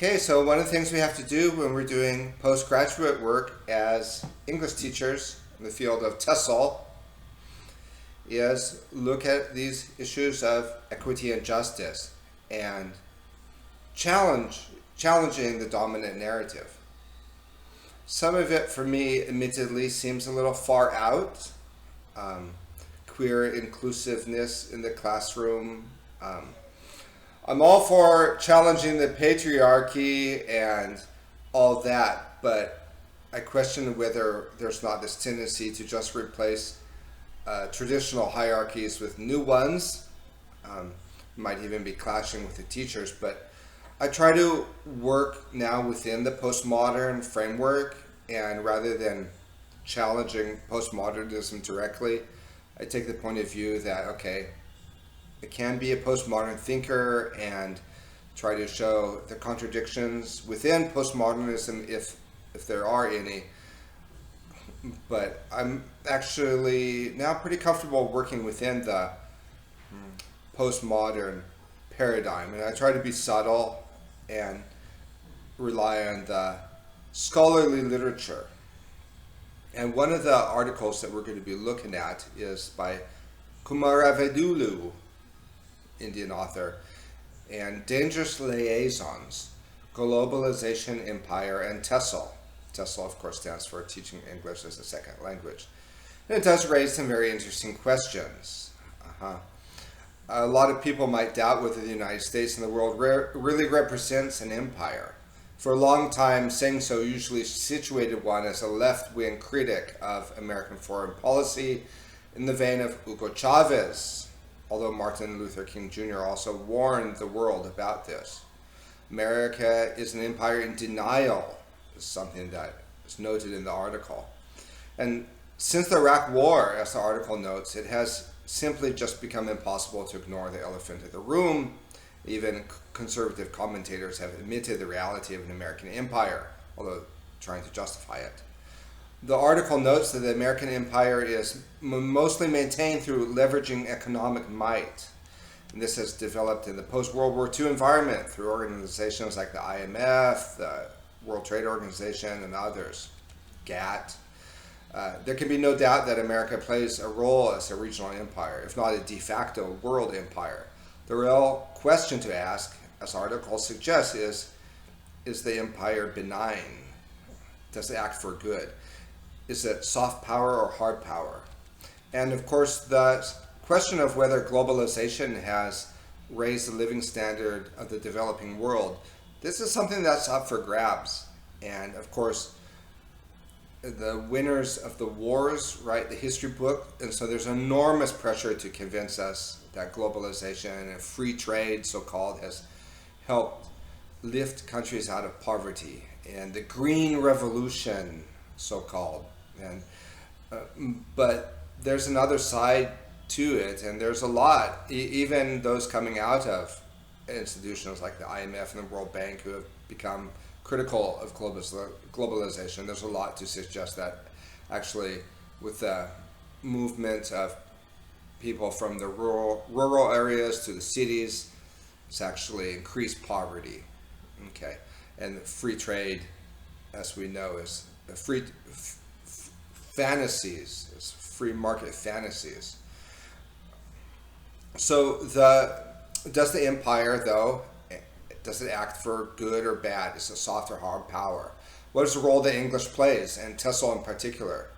Okay, so one of the things we have to do when we're doing postgraduate work as English teachers in the field of TESOL is look at these issues of equity and justice and challenging the dominant narrative. Some of it, for me, admittedly, seems a little far out. Queer inclusiveness in the classroom. I'm all for challenging the patriarchy and all that, but I question whether there's not this tendency to just replace traditional hierarchies with new ones. Might even be clashing with the teachers, but I try to work now within the postmodern framework, and rather than challenging postmodernism directly, I take the point of view that, okay, it can be a postmodern thinker and try to show the contradictions within postmodernism if there are any. But I'm actually now pretty comfortable working within the postmodern paradigm, and I try to be subtle and rely on the scholarly literature. And one of the articles that we're going to be looking at is by Kumaravedulu, Indian author, and Dangerous Liasons, Globalization, Empire, and TESOL. TESOL, of course, stands for Teaching English as a Second Language. And it does raise some very interesting questions. A lot of people might doubt whether the United States and the world really represents an empire. For a long time, saying so usually situated one as a left-wing critic of American foreign policy in the vein of Hugo Chavez, although Martin Luther King Jr. also warned the world about this. America is an empire in denial, is something that is noted in the article. And since the Iraq War, as the article notes, it has simply just become impossible to ignore the elephant in the room. Even conservative commentators have admitted the reality of an American empire, although trying to justify it. The article notes that the American empire is mostly maintained through leveraging economic might. And this has developed in the post-World War II environment through organizations like the IMF, the World Trade Organization, and others, GATT. There can be no doubt that America plays a role as a regional empire, if not a de facto world empire. The real question to ask, as the article suggests, is the empire benign? Does it act for good? Is it soft power or hard power? And of course, the question of whether globalization has raised the living standard of the developing world, this is something that's up for grabs. And of course, the winners of the wars write the history book, and so there's enormous pressure to convince us that globalization and free trade, so-called, has helped lift countries out of poverty, and the green revolution, so-called. And but there's another side to it, and there's a lot, even those coming out of institutions like the IMF and the World Bank, who have become critical of globalization. There's a lot to suggest that actually with the movement of people from the rural areas to the cities, it's actually increased poverty. Okay, and free trade, as we know, is free fantasies, is free market fantasies. So does the empire, though, does it act for good or bad? Is it soft or hard power? What is the role that English plays, and TESOL in particular?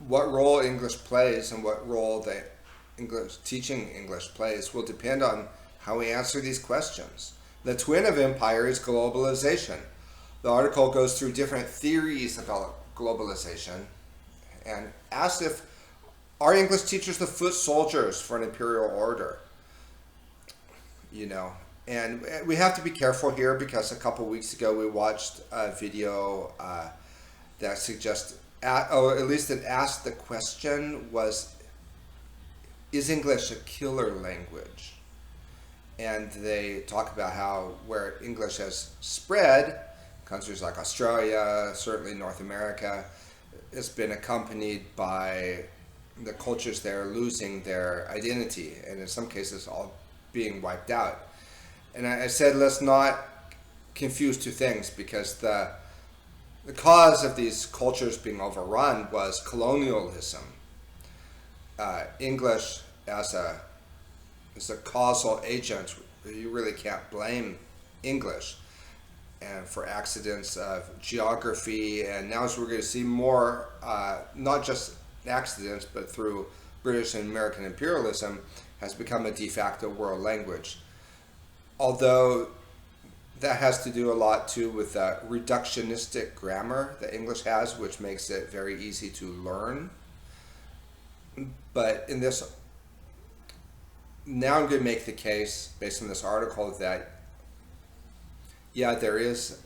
What role English plays and what role the teaching English plays will depend on how we answer these questions. The twin of empire is globalization. The article goes through different theories about globalization and asks if are English teachers the foot soldiers for an imperial order? You know, and we have to be careful here because a couple weeks ago we watched a video that suggests, or at least it asked the question was, is English a killer language? And they talk about how where English has spread, countries like Australia, certainly North America, it's been accompanied by the cultures there losing their identity, and in some cases all being wiped out. And I said let's not confuse two things, because the cause of these cultures being overrun was colonialism. English as a causal agent, you really can't blame English and for accidents of geography, and now as we're going to see more, not just accidents, but through British and American imperialism, has become a de facto world language. Although that has to do a lot too with the reductionistic grammar that English has, which makes it very easy to learn. But in this, now I'm going to make the case based on this article that yeah, there is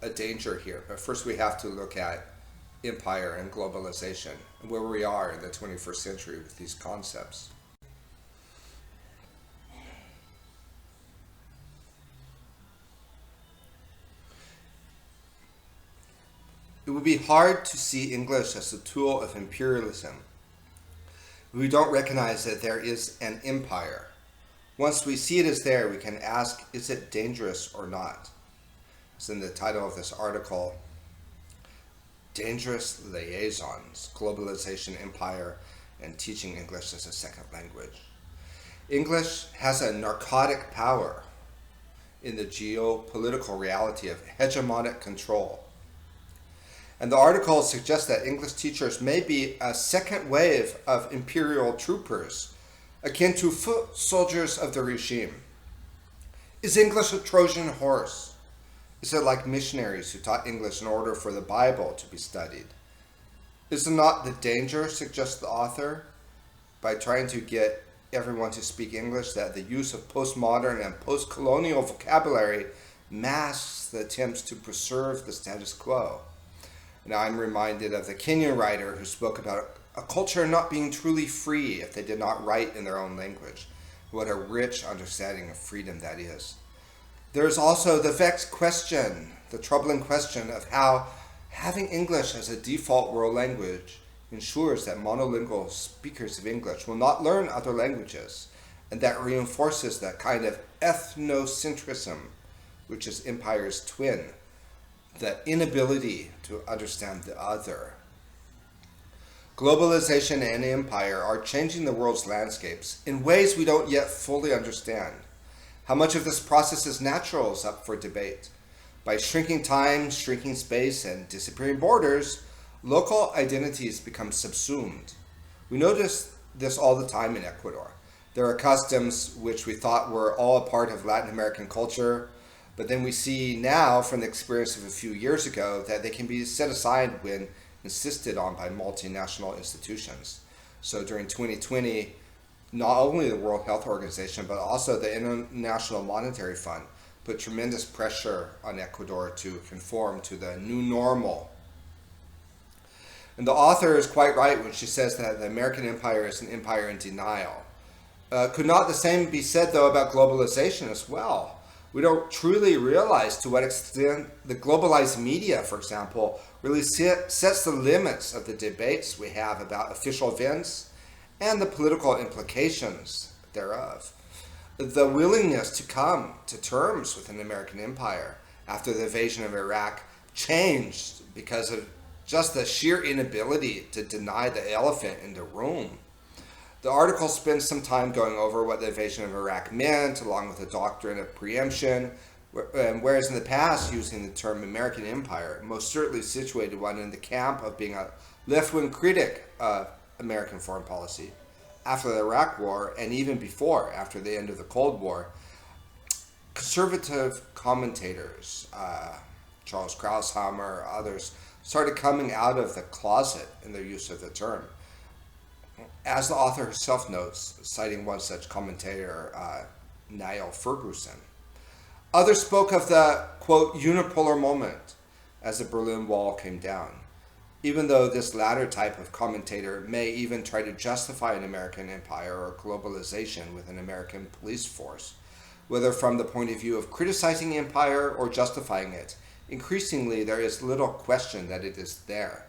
a danger here. But first we have to look at empire and globalization and where we are in the 21st century with these concepts. It would be hard to see English as a tool of imperialism. We don't recognize that there is an empire. Once we see it as there, we can ask, is it dangerous or not? It's in the title of this article, Dangerous Liasons, Globalization, Empire, and Teaching English as a Second Language. English has a narcotic power in the geopolitical reality of hegemonic control. And the article suggests that English teachers may be a second wave of imperial troopers, akin to foot soldiers of the regime. Is English a Trojan horse? Is it like missionaries who taught English in order for the Bible to be studied? Is it not the danger, suggests the author, by trying to get everyone to speak English, that the use of postmodern and post-colonial vocabulary masks the attempts to preserve the status quo? Now I'm reminded of the Kenyan writer who spoke about a culture not being truly free if they did not write in their own language. What a rich understanding of freedom that is. There's also the vexed question, the troubling question of how having English as a default world language ensures that monolingual speakers of English will not learn other languages, and that reinforces that kind of ethnocentrism, which is empire's twin, the inability to understand the other. Globalization and empire are changing the world's landscapes in ways we don't yet fully understand. How much of this process is natural is up for debate. By shrinking time, shrinking space, and disappearing borders, local identities become subsumed. We notice this all the time in Ecuador. There are customs which we thought were all a part of Latin American culture, but then we see now from the experience of a few years ago that they can be set aside when insisted on by multinational institutions. So during 2020, not only the World Health Organization, but also the International Monetary Fund put tremendous pressure on Ecuador to conform to the new normal. And the author is quite right when she says that the American empire is an empire in denial. Could not the same be said, though, about globalization as well? We don't truly realize to what extent the globalized media, for example, really sets the limits of the debates we have about official events and the political implications thereof. The willingness to come to terms with an American empire after the invasion of Iraq changed because of just the sheer inability to deny the elephant in the room. The article spends some time going over what the invasion of Iraq meant, along with the doctrine of preemption, whereas in the past, using the term American empire most certainly situated one in the camp of being a left-wing critic of American foreign policy. After the Iraq War, and even before, after the end of the Cold War, conservative commentators, Charles Kraushammer, others, started coming out of the closet in their use of the term. As the author herself notes, citing one such commentator, Niall Ferguson. Others spoke of the, quote, unipolar moment as the Berlin Wall came down, even though this latter type of commentator may even try to justify an American empire or globalization with an American police force. Whether from the point of view of criticizing empire or justifying it, increasingly there is little question that it is there.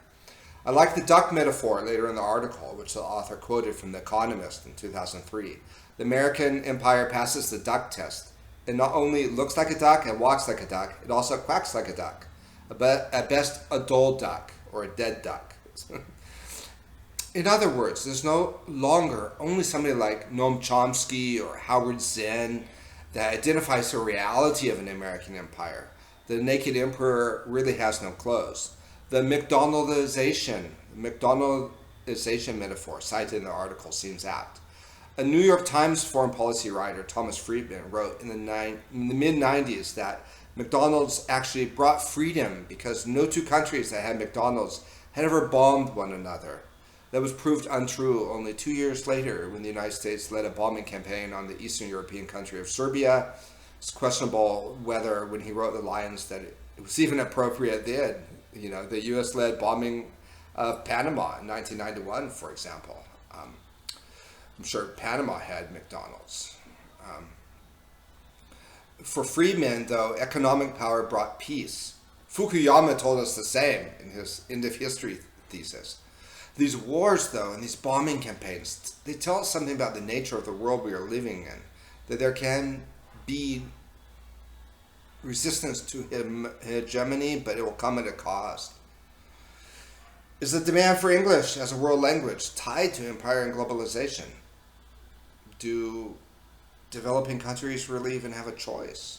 I like the duck metaphor later in the article, which the author quoted from The Economist in 2003. The American empire passes the duck test, It not only looks like a duck and walks like a duck, it also quacks like a duck. At best, a dull duck or a dead duck. In other words, there's no longer only somebody like Noam Chomsky or Howard Zinn that identifies the reality of an American empire. The naked emperor really has no clothes. The McDonaldization metaphor cited in the article seems apt. A New York Times foreign policy writer, Thomas Friedman, wrote in the mid-90s that McDonald's actually brought freedom because no two countries that had McDonald's had ever bombed one another. That was proved untrue only 2 years later when the United States led a bombing campaign on the Eastern European country of Serbia. It's questionable whether, when he wrote the lines, that it was even appropriate then. You know, the U.S. led bombing of Panama in 1991, for example. I'm sure Panama had McDonald's. For Friedman, though, economic power brought peace. Fukuyama told us the same in his End of History thesis. These wars, though, and these bombing campaigns, they tell us something about the nature of the world we are living in, that there can be resistance to hegemony, but it will come at a cost. Is the demand for English as a world language tied to empire and globalization? Do developing countries really even have a choice?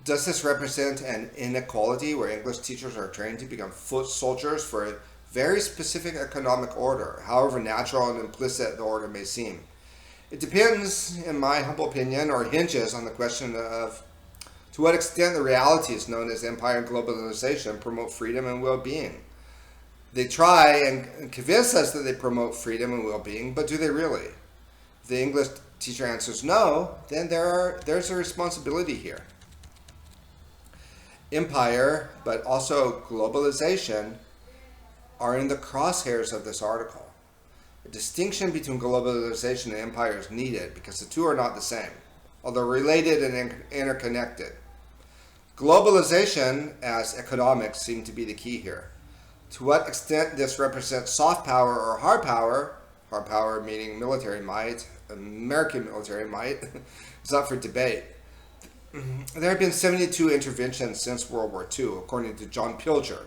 Does this represent an inequality where English teachers are trained to become foot soldiers for a very specific economic order, however natural and implicit the order may seem? It depends, in my humble opinion, or hinges on the question of to what extent the realities known as empire and globalization promote freedom and well-being. They try and convince us that they promote freedom and well-being, but do they really? If the English teacher answers no, then there's a responsibility here. Empire, but also globalization, are in the crosshairs of this article. A distinction between globalization and empire is needed because the two are not the same, although related and interconnected. Globalization as economics seem to be the key here. To what extent this represents soft power or hard power meaning military might, American military might, is up for debate. There have been 72 interventions since World War II, according to John Pilger.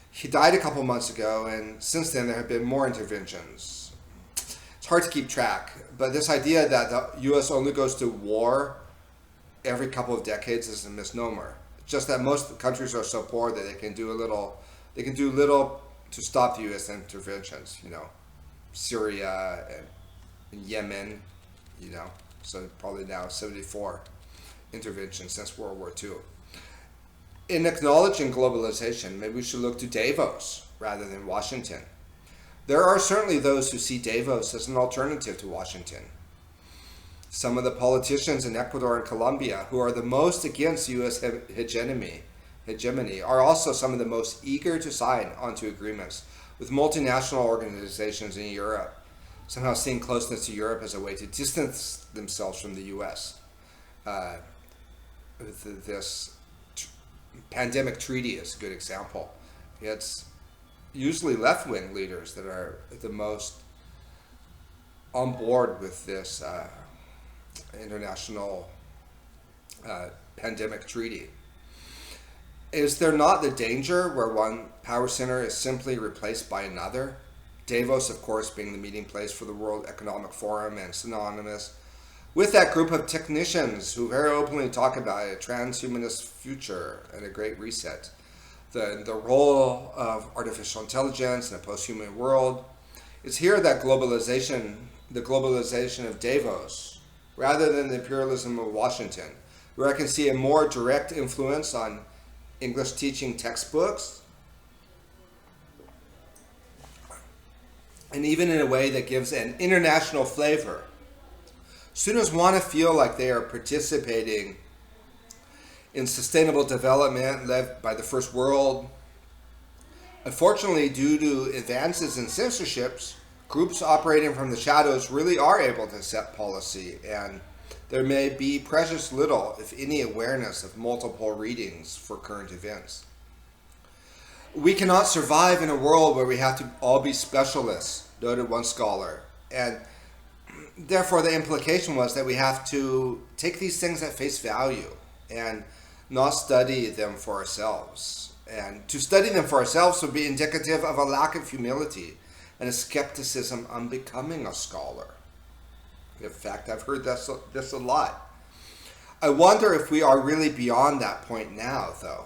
He died a couple months ago, and since then there have been more interventions. It's hard to keep track, but this idea that the U.S. only goes to war every couple of decades is a misnomer. It's just that most countries are so poor that they can do little to stop the U.S. interventions. You know, Syria and Yemen. You know, so probably now 74 interventions since World War II. In acknowledging globalization, maybe we should look to Davos rather than Washington. There are certainly those who see Davos as an alternative to Washington. Some of the politicians in Ecuador and Colombia who are the most against U.S. hegemony are also some of the most eager to sign onto agreements with multinational organizations in Europe, somehow seeing closeness to Europe as a way to distance themselves from the U.S. This pandemic treaty is a good example. It's usually left-wing leaders that are the most on board with this international pandemic treaty. Is there not the danger where one power center is simply replaced by another? Davos, of course, being the meeting place for the World Economic Forum and synonymous with that group of technicians who very openly talk about a transhumanist future and a great reset. The role of artificial intelligence in a post-human world. It's here that the globalization of Davos, rather than the imperialism of Washington, where I can see a more direct influence on English teaching textbooks, and even in a way that gives an international flavor. Students want to feel like they are participating in sustainable development led by the first world. Unfortunately, due to advances in censorships, groups operating from the shadows really are able to set policy, and there may be precious little, if any, awareness of multiple readings for current events. We cannot survive in a world where we have to all be specialists, noted one scholar. And therefore, the implication was that we have to take these things at face value and not study them for ourselves. And to study them for ourselves would be indicative of a lack of humility and a skepticism on becoming a scholar. In fact, I've heard this a lot. I wonder if we are really beyond that point now, though.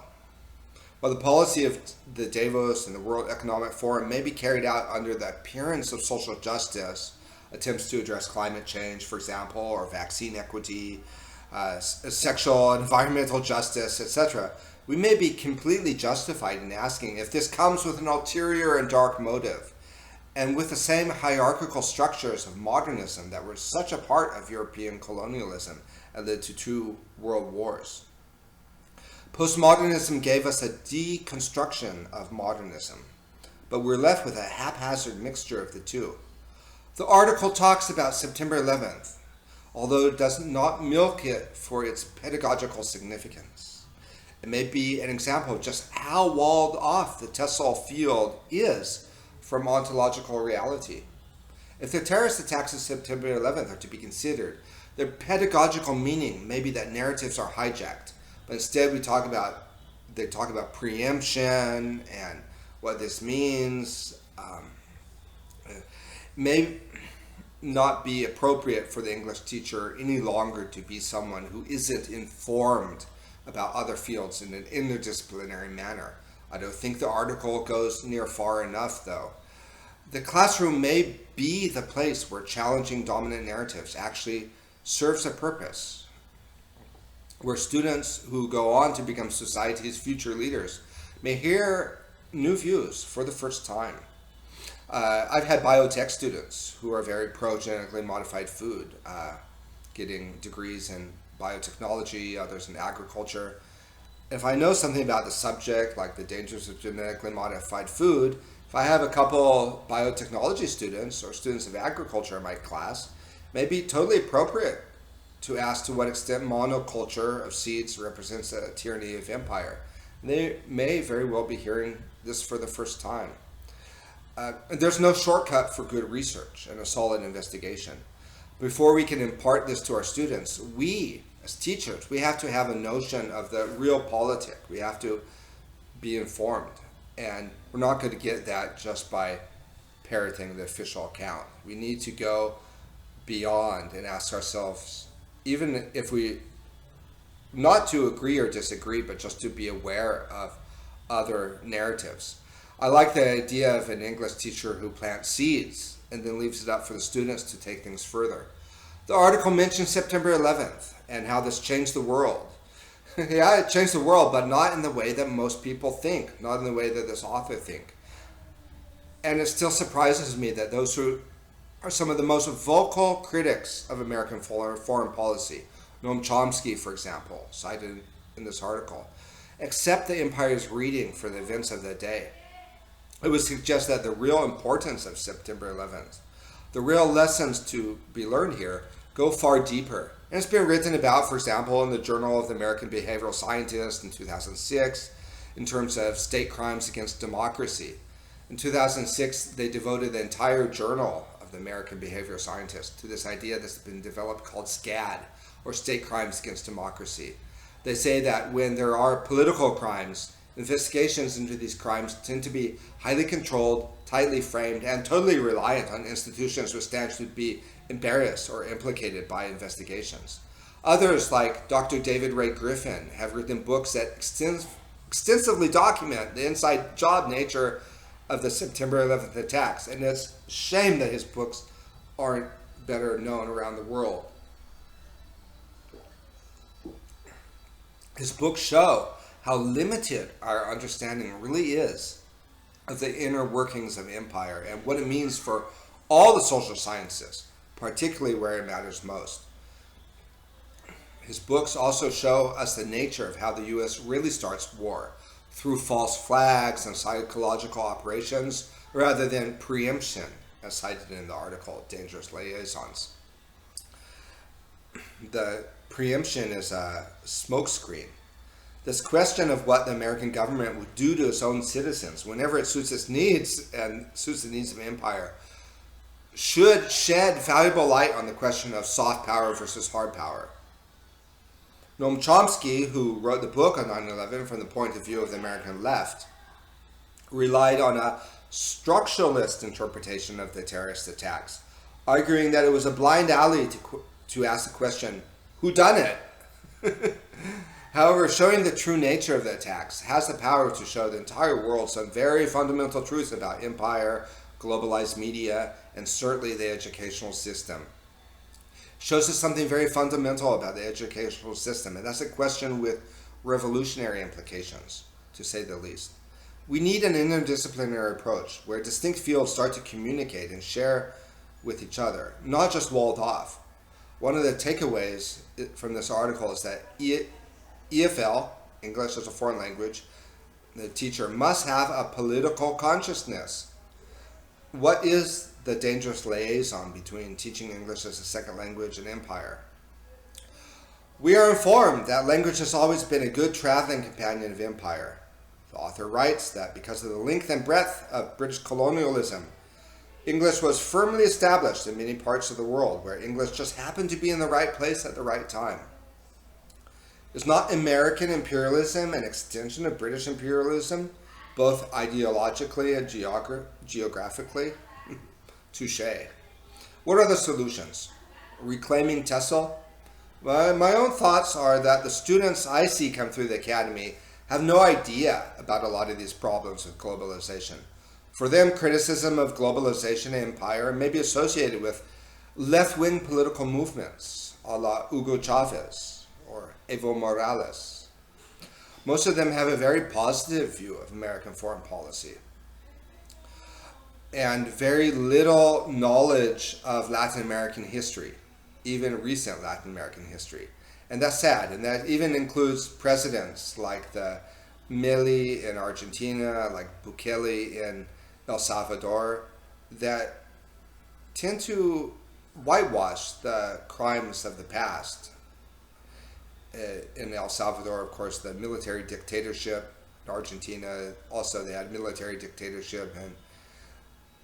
While the policy of the Davos and the World Economic Forum may be carried out under the appearance of social justice, attempts to address climate change, for example, or vaccine equity, sexual and environmental justice, etc., we may be completely justified in asking if this comes with an ulterior and dark motive, and with the same hierarchical structures of modernism that were such a part of European colonialism and led to 2 world wars. Postmodernism gave us a deconstruction of modernism, but we're left with a haphazard mixture of the two. The article talks about September 11th, although it does not milk it for its pedagogical significance. It may be an example of just how walled off the TESOL field is from ontological reality. If the terrorist attacks of September 11th are to be considered, their pedagogical meaning may be that narratives are hijacked, but instead they talk about preemption and what this means. May not be appropriate for the English teacher any longer to be someone who isn't informed about other fields in an interdisciplinary manner. I don't think the article goes near far enough, though. The classroom may be the place where challenging dominant narratives actually serves a purpose, where students who go on to become society's future leaders may hear new views for the first time. I've had biotech students who are very pro-genetically modified food, getting degrees in biotechnology, others in agriculture. If I know something about the subject, like the dangers of genetically modified food, if I have a couple biotechnology students or students of agriculture in my class, it may be totally appropriate to ask to what extent monoculture of seeds represents a tyranny of empire. They may very well be hearing this for the first time. There's no shortcut for good research and a solid investigation. Before we can impart this to our students, we, as teachers, we have to have a notion of the real politic. We have to be informed. And we're not going to get that just by parroting the official account. We need to go beyond and ask ourselves, even if we, not to agree or disagree, but just to be aware of other narratives. I like the idea of an English teacher who plants seeds and then leaves it up for the students to take things further. The article mentions September 11th and how this changed the world. Yeah, it changed the world, but not in the way that most people think, not in the way that this author think. And it still surprises me that those who are some of the most vocal critics of American foreign policy, Noam Chomsky, for example, cited in this article, accept the empire's reading for the events of the day. It would suggest that the real importance of September 11th, the real lessons to be learned here, go far deeper. And it's been written about, for example, in the Journal of the American Behavioral Scientist in 2006, in terms of state crimes against democracy. In 2006, they devoted the entire Journal of the American Behavioral Scientist to this idea that's been developed called SCAD, or State Crimes Against Democracy. They say that when there are political crimes, investigations into these crimes tend to be highly controlled, tightly framed, and totally reliant on institutions which stand to be embarrassed or implicated by investigations. Others, like Dr. David Ray Griffin, have written books that extensively document the inside job nature of the September 11th attacks, and it's a shame that his books aren't better known around the world. His books show how limited our understanding really is of the inner workings of empire and what it means for all the social sciences, particularly where it matters most. His books also show us the nature of how the U.S. really starts war, through false flags and psychological operations, rather than preemption, as cited in the article, Dangerous Liasons. The preemption is a smokescreen. This question of what the American government would do to its own citizens whenever it suits its needs and suits the needs of empire should shed valuable light on the question of soft power versus hard power. Noam Chomsky, who wrote the book on 9/11 from the point of view of the American left, relied on a structuralist interpretation of the terrorist attacks, arguing that it was a blind alley to ask the question, who done it? However, showing the true nature of the attacks has the power to show the entire world some very fundamental truths about empire, globalized media, and certainly the educational system. Shows us something very fundamental about the educational system, and that's a question with revolutionary implications, to say the least. We need an interdisciplinary approach where distinct fields start to communicate and share with each other, not just walled off. One of the takeaways from this article is that EFL, English as a foreign language, the teacher must have a political consciousness. What is the dangerous liaison between teaching English as a second language and empire? We are informed that language has always been a good traveling companion of empire. The author writes that because of the length and breadth of British colonialism, English was firmly established in many parts of the world where English just happened to be in the right place at the right time. Is not American imperialism an extension of British imperialism, both ideologically and geographically? Touché. What are the solutions? Reclaiming TESOL? Well, my own thoughts are that the students I see come through the academy have no idea about a lot of these problems with globalization. For them, criticism of globalization and empire may be associated with left-wing political movements, a la Hugo Chavez or Evo Morales. Most of them have a very positive view of American foreign policy and very little knowledge of Latin American history, even recent Latin American history. And that's sad, and that even includes presidents like the Milei in Argentina, like Bukele in El Salvador, that tend to whitewash the crimes of the past. In El Salvador, of course, the military dictatorship. In Argentina, also they had military dictatorship, and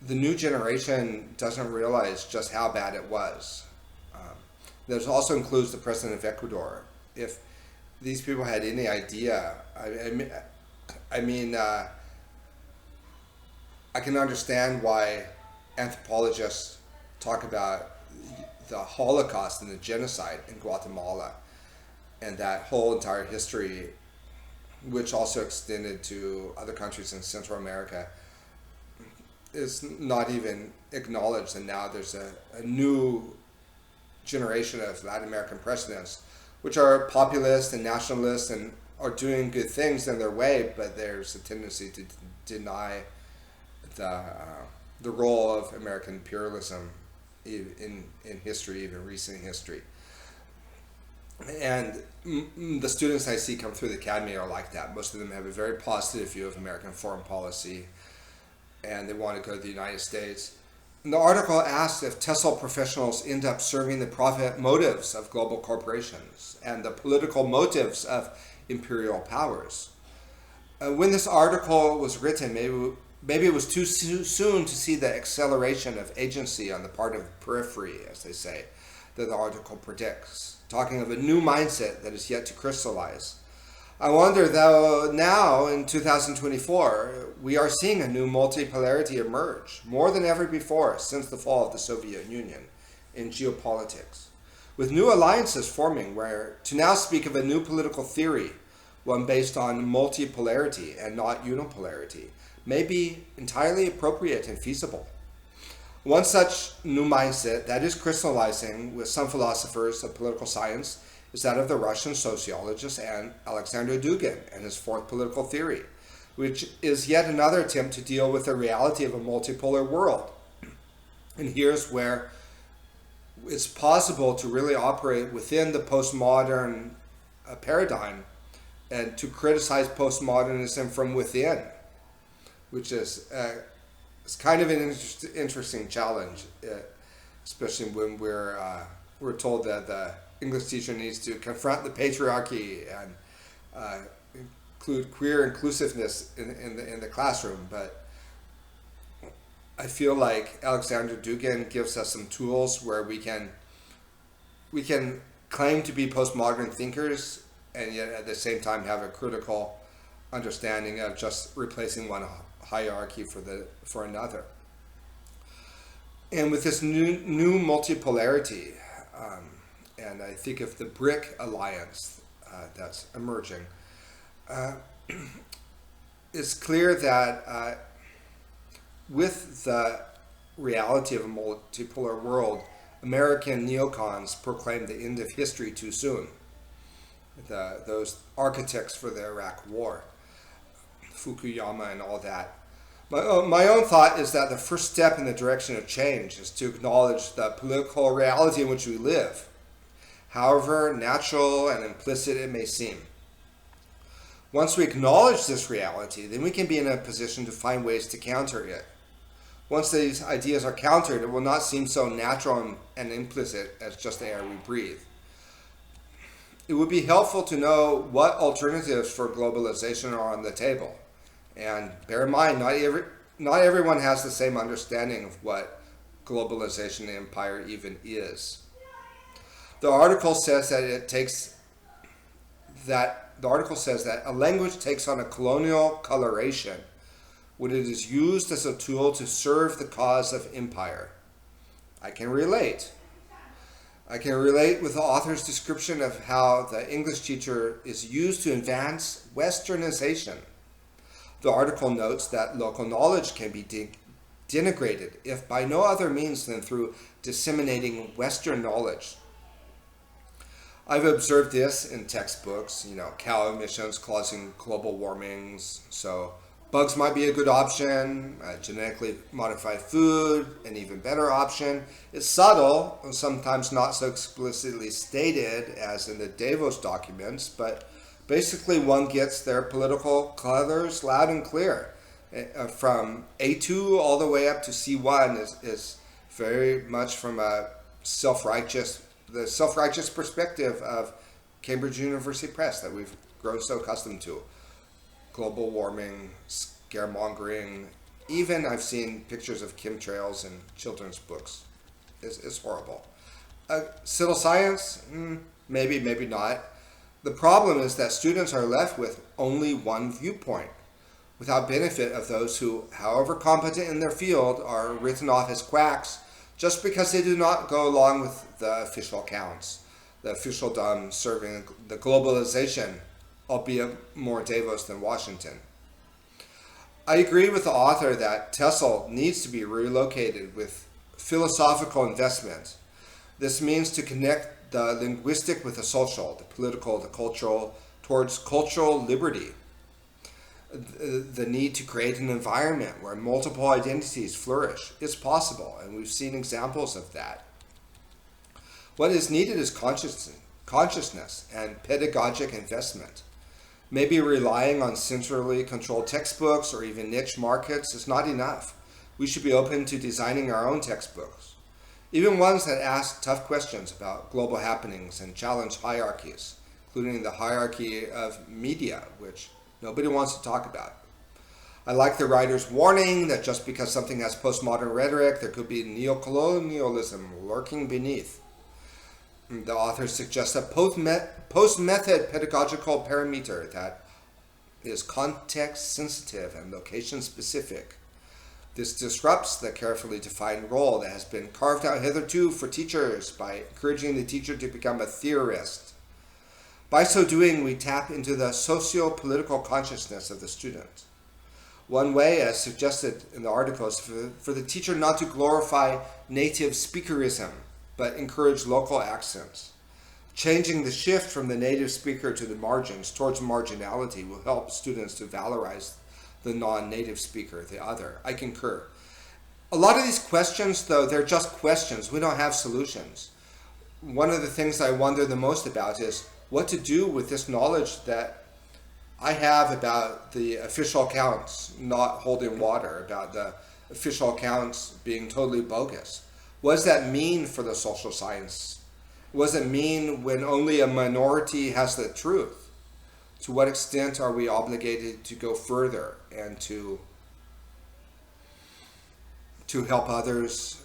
the new generation doesn't realize just how bad it was. This also includes the president of Ecuador. If these people had any idea, I can understand why anthropologists talk about the Holocaust and the genocide in Guatemala and that whole entire history, which also extended to other countries in Central America, is not even acknowledged. And now there's a new generation of Latin American presidents which are populist and nationalist and are doing good things in their way, but there's a tendency to deny the role of American imperialism in history, even recent history. And the students I see come through the academy are like that. Most of them have a very positive view of American foreign policy, and they want to go to the United States. And the article asks if TESOL professionals end up serving the profit motives of global corporations and the political motives of imperial powers. When this article was written, maybe it was too soon to see the acceleration of agency on the part of the periphery, as they say, that the article predicts, talking of a new mindset that is yet to crystallize. I wonder, though, now in 2024, we are seeing a new multipolarity emerge, more than ever before since the fall of the Soviet Union in geopolitics, with new alliances forming where to now speak of a new political theory, one based on multipolarity and not unipolarity, may be entirely appropriate and feasible. One such new mindset that is crystallizing with some philosophers of political science is that of the Russian sociologist Alexander Dugin and his fourth political theory, which is yet another attempt to deal with the reality of a multipolar world. And here's where it's possible to really operate within the postmodern paradigm and to criticize postmodernism from within, which is it's kind of an interesting challenge, especially when we're told that the English teacher needs to confront the patriarchy and include queer inclusiveness in the classroom. But I feel like Alexander Dugin gives us some tools where we can claim to be postmodern thinkers and yet at the same time have a critical understanding of just replacing one hierarchy for another. And with this new multipolarity, and I think of the BRIC alliance that's emerging, it's clear that with the reality of a multipolar world, American neocons proclaimed the end of history too soon. Those architects for the Iraq War, Fukuyama and all that. My own thought is that the first step in the direction of change is to acknowledge the political reality in which we live, however natural and implicit it may seem. Once we acknowledge this reality, then we can be in a position to find ways to counter it. Once these ideas are countered, it will not seem so natural and implicit as just the air we breathe. It would be helpful to know what alternatives for globalization are on the table. And bear in mind, not everyone has the same understanding of what globalization and empire even is. The article says that a language takes on a colonial coloration when it is used as a tool to serve the cause of empire. I can relate. I can relate with the author's description of how the English teacher is used to advance westernization. The article notes that local knowledge can be denigrated if by no other means than through disseminating Western knowledge. I've observed this in textbooks, cow emissions causing global warmings, so bugs might be a good option, genetically modified food, an even better option. It's subtle, and sometimes not so explicitly stated as in the Davos documents, but basically one gets their political colors loud and clear. From A2 all the way up to C1 is very much from the self-righteous perspective of Cambridge University Press that we've grown so accustomed to. Global warming, scaremongering, even I've seen pictures of chemtrails in children's books. It's horrible. Civil science, maybe, maybe not. The problem is that students are left with only one viewpoint, without benefit of those who, however competent in their field, are written off as quacks just because they do not go along with the official accounts, the officialdom serving the globalization, albeit more Davos than Washington. I agree with the author that TESOL needs to be relocated with philosophical investment. This means to connect the linguistic with the social, the political, the cultural, towards cultural liberty. The need to create an environment where multiple identities flourish is possible, and we've seen examples of that. What is needed is consciousness and pedagogic investment. Maybe relying on centrally controlled textbooks or even niche markets is not enough. We should be open to designing our own textbooks, even ones that ask tough questions about global happenings and challenge hierarchies, including the hierarchy of media, which nobody wants to talk about. I like the writer's warning that just because something has postmodern rhetoric, there could be neocolonialism lurking beneath. The author suggests a post-method pedagogical parameter that is context-sensitive and location-specific. This disrupts the carefully defined role that has been carved out hitherto for teachers by encouraging the teacher to become a theorist. By so doing, we tap into the socio-political consciousness of the student. One way, as suggested in the article, is for the teacher not to glorify native speakerism, but encourage local accents. Changing the shift from the native speaker to the margins towards marginality will help students to valorize the non-native speaker, the other. I concur. A lot of these questions, though, they're just questions. We don't have solutions. One of the things I wonder the most about is what to do with this knowledge that I have about the official accounts not holding water, about the official accounts being totally bogus. What does that mean for the social science? What does it mean when only a minority has the truth? To what extent are we obligated to go further and to to help others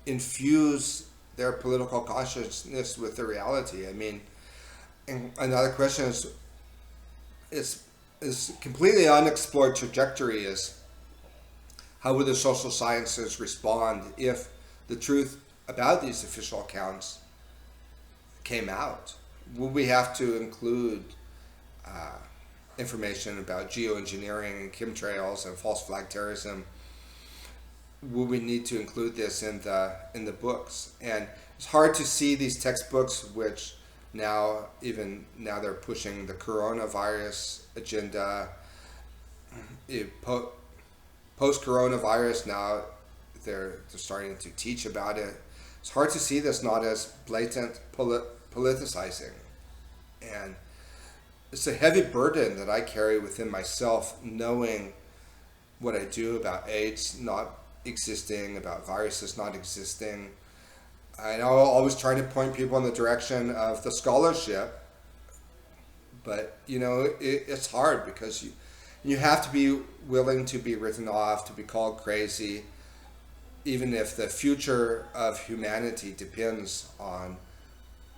infuse their political consciousness with the reality. I mean, and another question is completely unexplored trajectory is how would the social sciences respond if the truth about these official accounts came out? Would we have to include information about geoengineering and chemtrails and false flag terrorism? Will we need to include this in the books? And it's hard to see these textbooks, which now they're pushing the coronavirus agenda. Post-coronavirus, now they're starting to teach about it. It's hard to see this not as blatant politicizing, and it's a heavy burden that I carry within myself, knowing what I do about AIDS not existing, about viruses not existing. I know I'm always trying to point people in the direction of the scholarship, but it's hard because you have to be willing to be written off, to be called crazy, even if the future of humanity depends on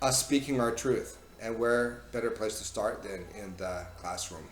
us speaking our truth. And where better place to start than in the classroom?